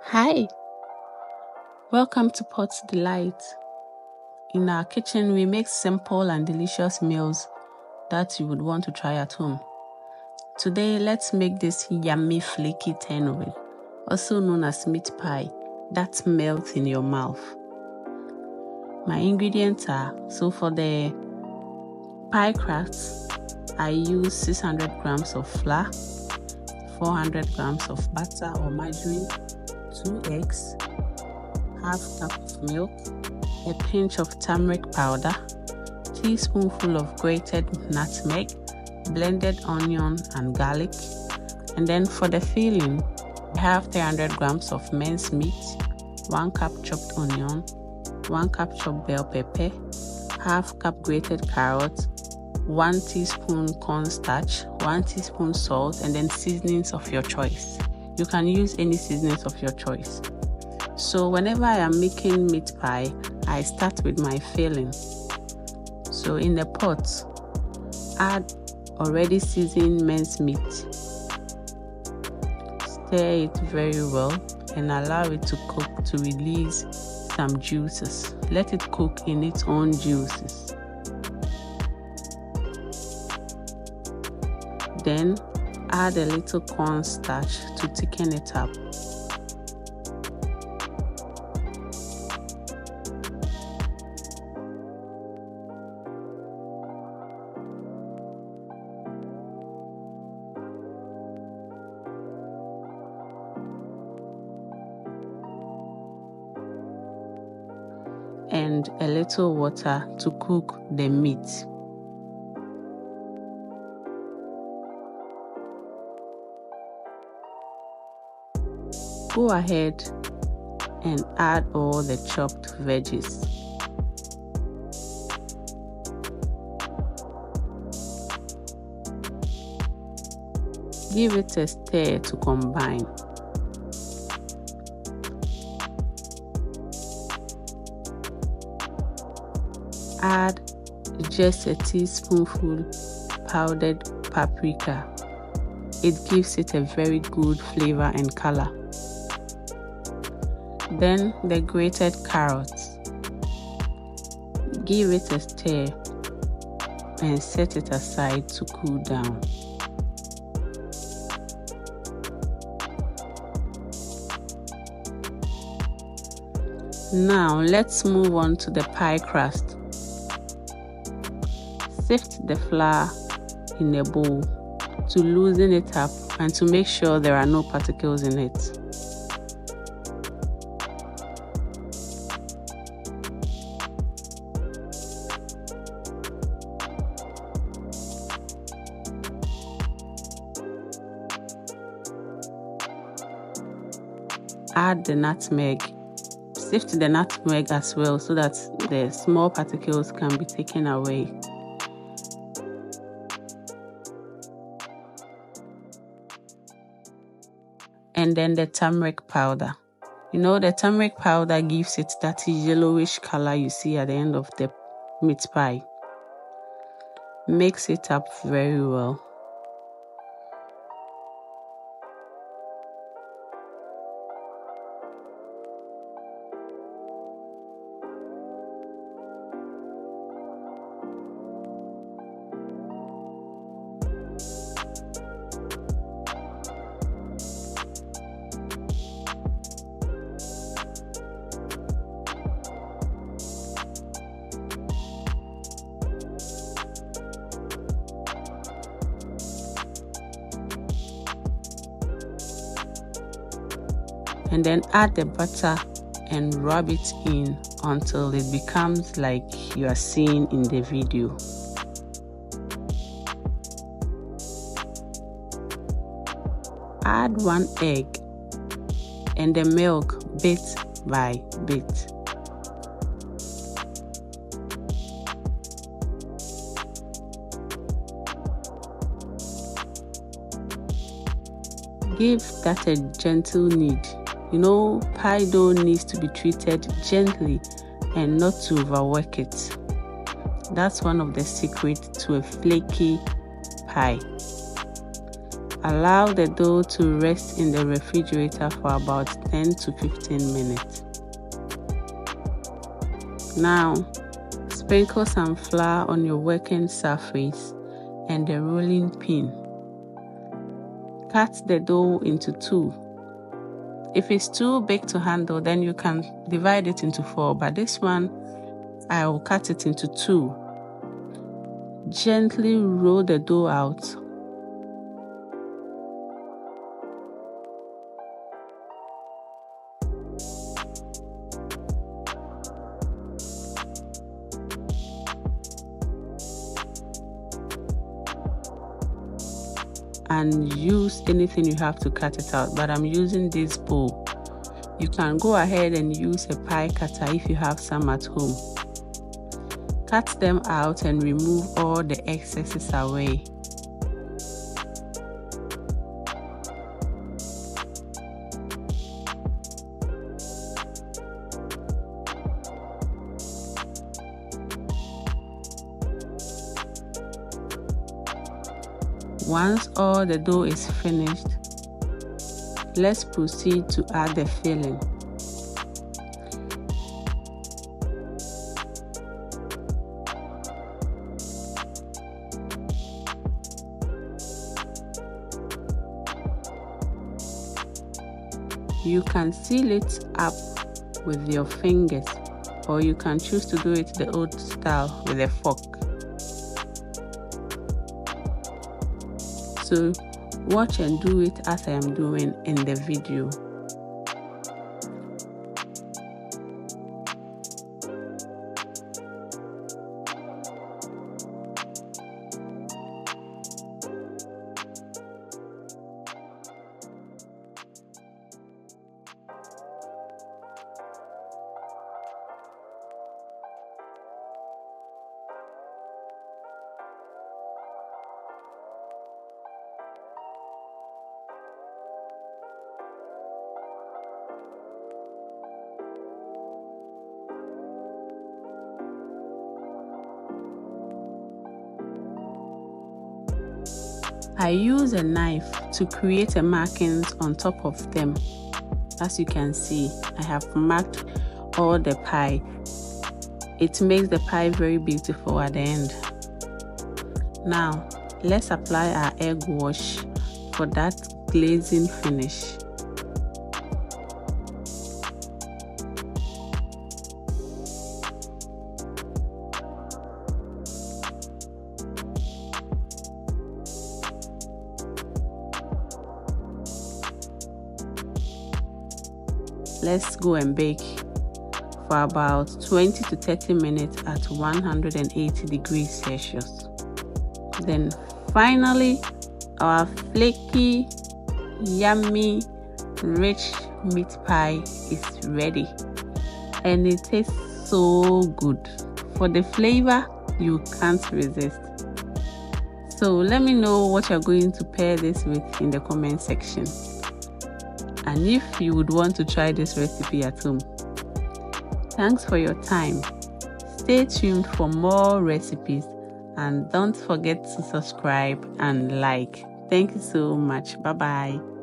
Hi, welcome to Pot's Delight. In our kitchen, we make simple and delicious meals that you would want to try at home. Today, let's make this yummy flaky turnovit, also known as meat pie, that melts in your mouth. My ingredients are, so for the pie crust, I use 600 grams of flour, 400 grams of butter or margarine, 2 eggs, half cup of milk, a pinch of turmeric powder, teaspoonful of grated nutmeg, blended onion and garlic. And then for the filling, we have 300 grams of minced meat, 1 cup chopped onion, 1 cup chopped bell pepper, half cup grated carrot, 1 teaspoon cornstarch, 1 teaspoon salt, and then seasonings of your choice. You can use any seasonings of your choice. So whenever I am making meat pie, I start with my filling. So in the pot, add already seasoned minced meat. Stir it very well and allow it to cook to release some juices. Let it cook in its own juices. Then add a little cornstarch to thicken it up. And a little water to cook the meat. Go ahead and add all the chopped veggies. Give it a stir to combine. Add just a teaspoonful powdered paprika. It gives it a very good flavor and color. Then the grated carrots. Give it a stir and set it aside to cool down. Now let's move on to the pie crust. Sift the flour in a bowl to loosen it up and to make sure there are no particles in it. Add the nutmeg. Sift the nutmeg as well so that the small particles can be taken away. And then the turmeric powder. You know, the turmeric powder gives it that yellowish color you see at the end of the meat pie. Mix it up very well. And then add the butter and rub it in until it becomes like you are seeing in the video. Add 1 egg and the milk bit by bit. Give that a gentle knead. You know, pie dough needs to be treated gently and not to overwork it. That's one of the secrets to a flaky pie. Allow the dough to rest in the refrigerator for about 10 to 15 minutes. Now, sprinkle some flour on your working surface and the rolling pin. Cut the dough into two. If it's too big to handle, then you can divide it into 4, but this one, I will cut it into 2. Gently roll the dough out. And use anything you have to cut it out, but I'm using this bowl. You can go ahead and use a pie cutter if you have some at home. Cut them out and remove all the excesses away. Once all the dough is finished, let's proceed to add the filling. You can seal it up with your fingers, or you can choose to do it the old style with a fork. So watch and do it as I am doing in the video. I use a knife to create a markings on top of them. As you can see, I have marked all the pie. It makes the pie very beautiful at the end. Now, let's apply our egg wash for that glazing finish. Let's go and bake for about 20 to 30 minutes at 180 degrees Celsius. Then finally, our flaky, yummy, rich meat pie is ready. And it tastes so good. For the flavor, you can't resist. So let me know what you're going to pair this with in the comment section. And if you would want to try this recipe at home. Thanks for your time. Stay tuned for more recipes and don't forget to subscribe and like. Thank you so much. Bye bye.